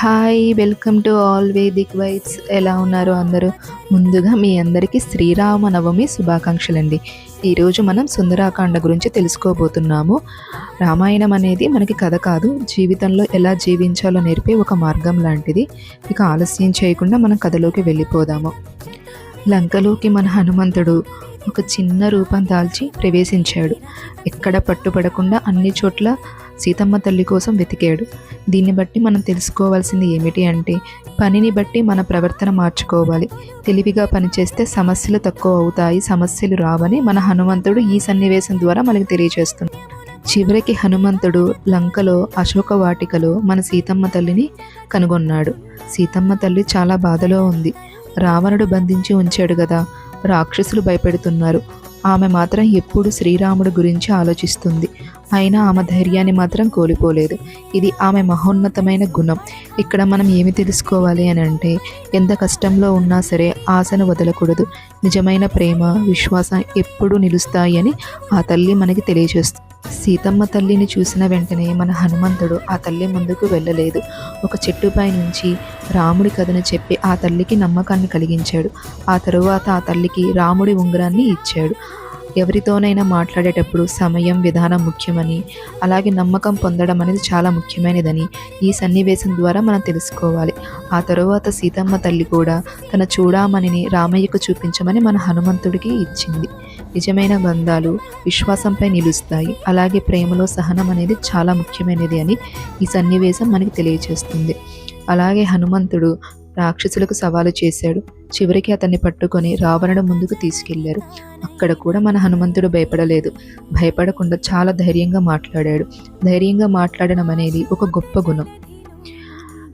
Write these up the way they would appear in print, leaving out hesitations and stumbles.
Hi welcome to all Vedic vibes. ఎలా ఉన్నారు అందరూ? ముందుగా మీ అందరికీ శ్రీరామనవమి శుభాకాంక్షలండి. ఈరోజు మనం సుందరాకాండ గురించి తెలుసుకోబోతున్నాము. రామాయణం అనేది మనకి కథ కాదు, జీవితంలో ఎలా జీవించాలో నేర్పే ఒక మార్గం లాంటిది. ఇక ఆలస్యం చేయకుండా మనం కథలోకి వెళ్ళిపోదాము. లంకలోకి మన హనుమంతుడు ఒక చిన్న రూపం దాల్చి ప్రవేశించాడు. ఎక్కడ పట్టుపడకుండా అన్ని చోట్ల సీతమ్మ తల్లి కోసం వెతికాడు. దీన్ని బట్టి మనం తెలుసుకోవాల్సింది ఏమిటి అంటే, పనిని బట్టి మన ప్రవర్తన మార్చుకోవాలి. తెలివిగా పనిచేస్తే సమస్యలు తక్కువ అవుతాయి, సమస్యలు రావని మన హనుమంతుడు ఈ సన్నివేశం ద్వారా మనకు తెలియజేస్తుంది. చివరికి హనుమంతుడు లంకలో అశోక వాటికలో మన సీతమ్మ తల్లిని కనుగొన్నాడు. సీతమ్మ తల్లి చాలా బాధలో ఉంది. రావణుడు బంధించి ఉంచాడు కదా, రాక్షసులు భయపెడుతున్నారు. ఆమె మాత్రం ఎప్పుడు శ్రీరాముడి గురించి ఆలోచిస్తుంది. అయినా ఆమె ధైర్యాన్ని మాత్రం కోల్పోలేదు. ఇది ఆమె మహోన్నతమైన గుణం. ఇక్కడ మనం ఏమి తెలుసుకోవాలి అని అంటే, ఎంత కష్టంలో ఉన్నా సరే ఆశను వదలకూడదు. నిజమైన ప్రేమ, విశ్వాసం ఎప్పుడూ నిలుస్తాయి అని ఆ తల్లి మనకి తెలియజేస్తుంది. సీతమ్మ తల్లిని చూసిన వెంటనే మన హనుమంతుడు ఆ తల్లి ముందుకు వెళ్ళలేదు. ఒక చెట్టుపై నుంచి రాముడి కథను చెప్పి ఆ తల్లికి నమ్మకాన్ని కలిగించాడు. ఆ తరువాత ఆ తల్లికి రాముడి ఉంగరాన్ని ఇచ్చాడు. ఎవరితోనైనా మాట్లాడేటప్పుడు సమయం, విధానం ముఖ్యమని, అలాగే నమ్మకం పొందడం అనేది చాలా ముఖ్యమైనదని ఈ సన్నివేశం ద్వారా మనం తెలుసుకోవాలి. ఆ తరువాత సీతమ్మ తల్లి కూడా తన చూడామణిని రామయ్యకు చూపించమని మన హనుమంతుడికి ఇచ్చింది. నిజమైన బంధాలు విశ్వాసంపై నిలుస్తాయి. అలాగే ప్రేమలో సహనం అనేది చాలా ముఖ్యమైనది అని ఈ సన్నివేశం మనకి తెలియజేస్తుంది. అలాగే హనుమంతుడు రాక్షసులకు సవాలు చేశాడు. చివరికి అతన్ని పట్టుకొని రావణుడు ముందుకు తీసుకెళ్లారు. అక్కడ కూడా మన హనుమంతుడు భయపడలేదు. భయపడకుండా చాలా ధైర్యంగా మాట్లాడాడు. ధైర్యంగా మాట్లాడడం అనేది ఒక గొప్ప గుణం.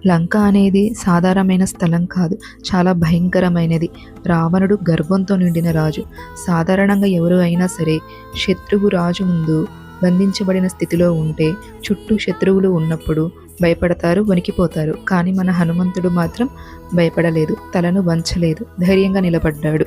లంక అనేది సాధారణమైన స్థలం కాదు, చాలా భయంకరమైనది. రావణుడు గర్వంతో నిండిన రాజు. సాధారణంగా ఎవరు అయినా సరే శత్రువు రాజు ముందు బంధించబడిన స్థితిలో ఉంటే, చుట్టూ శత్రువులు ఉన్నప్పుడు భయపడతారు, వణికిపోతారు. కానీ మన హనుమంతుడు మాత్రం భయపడలేదు, తలను వంచలేదు, ధైర్యంగా నిలబడ్డాడు.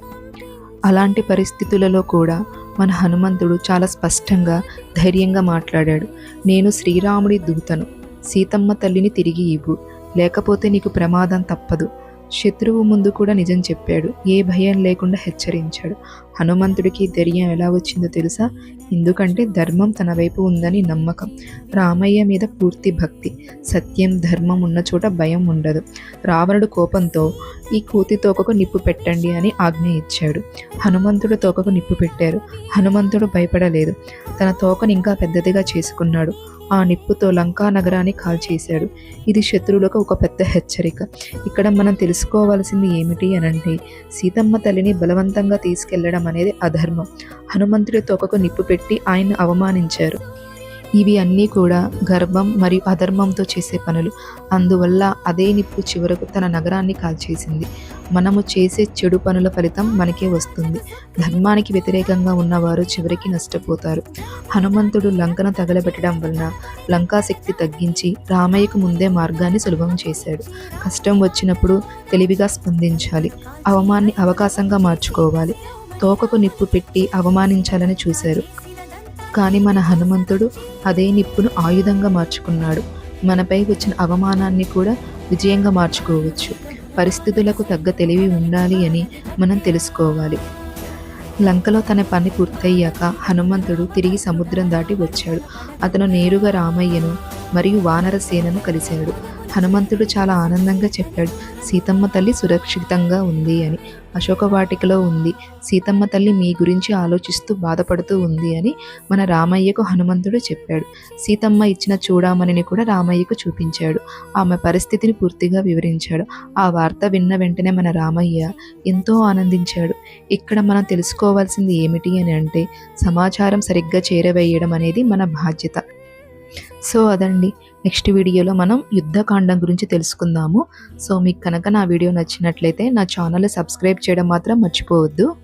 అలాంటి పరిస్థితులలో కూడా మన హనుమంతుడు చాలా స్పష్టంగా, ధైర్యంగా మాట్లాడాడు. నేను శ్రీరాముడి దూతను, సీతమ్మ తల్లిని తిరిగి ఇవ్వు, లేకపోతే నీకు ప్రమాదం తప్పదు. శత్రువు ముందు కూడా నిజం చెప్పాడు. ఏ భయం లేకుండా హెచ్చరించాడు. హనుమంతుడికి ధైర్యం ఎలా వచ్చిందో తెలుసా? ఎందుకంటే ధర్మం తన వైపు ఉందని నమ్మకం, రామయ్య మీద పూర్తి భక్తి. సత్యం, ధర్మం ఉన్న చోట భయం ఉండదు. రావణుడు కోపంతో ఈ కోతి తోకకు నిప్పు పెట్టండి అని ఆజ్ఞ ఇచ్చాడు. హనుమంతుడు తోకకు నిప్పు పెట్టారు. హనుమంతుడు భయపడలేదు. తన తోకను ఇంకా పెద్దదిగా చేసుకున్నాడు. ఆ నిప్పుతో లంకా నగరాన్ని కాల్చేశాడు. ఇది శత్రువులకు ఒక పెద్ద హెచ్చరిక. ఇక్కడ మనం తెలుసుకోవాల్సింది ఏమిటి అనంటే, సీతమ్మ తల్లిని బలవంతంగా తీసుకెళ్లడం అనేది అధర్మం. హనుమంతుడి తోకకు నిప్పు పెట్టి ఆయన్ను అవమానించారు. ఇవి అన్నీ కూడా గర్వం మరియు అధర్మంతో చేసే పనులు. అందువల్ల అదే నిప్పు చివరకు తన నగరాన్ని కాల్చేసింది. మనము చేసే చెడు పనుల ఫలితం మనకే వస్తుంది. ధర్మానికి వ్యతిరేకంగా ఉన్నవారు చివరికి నష్టపోతారు. హనుమంతుడు లంకను తగలబెట్టడం వలన లంకా శక్తి తగ్గించి రామయ్యకు ముందే మార్గాన్ని సులభం చేశాడు. కష్టం వచ్చినప్పుడు తెలివిగా స్పందించాలి. అవకాశంగా మార్చుకోవాలి. తోకకు నిప్పు పెట్టి అవమానించాలని చూశారు. కానీ మన హనుమంతుడు అదే నిప్పును ఆయుధంగా మార్చుకున్నాడు. మనపై వచ్చిన అవమానాన్ని కూడా విజయంగా మార్చుకోవచ్చు. పరిస్థితులకు తగ్గ తెలివి ఉండాలి అని మనం తెలుసుకోవాలి. లంకలో తన పని పూర్తయ్యాక హనుమంతుడు తిరిగి సముద్రం దాటి వచ్చాడు. అతను నేరుగా రామయ్యను మరియు వానర సేనను కలిశాడు. హనుమంతుడు చాలా ఆనందంగా చెప్పాడు, సీతమ్మ తల్లి సురక్షితంగా ఉంది అని, అశోక వాటికలో ఉంది. సీతమ్మ తల్లి మీ గురించి ఆలోచిస్తూ బాధపడుతూ ఉంది అని మన రామయ్యకు హనుమంతుడు చెప్పాడు. సీతమ్మ ఇచ్చిన చూడామణిని కూడా రామయ్యకు చూపించాడు. ఆమె పరిస్థితిని పూర్తిగా వివరించాడు. ఆ వార్త విన్న వెంటనే మన రామయ్య ఎంతో ఆనందించాడు. ఇక్కడ మనం తెలుసుకోవాల్సింది ఏమిటి అని అంటే, సమాచారం సరిగ్గా చేరవేయడం అనేది మన బాధ్యత. సో అదండి, నెక్స్ట్ వీడియోలో మనం యుద్ధకాండం గురించి తెలుసుకుందాము. సో మీకు కనుక నా వీడియో నచ్చినట్లయితే నా ఛానల్ సబ్స్క్రైబ్ చేయడం మాత్రం మర్చిపోవద్దు.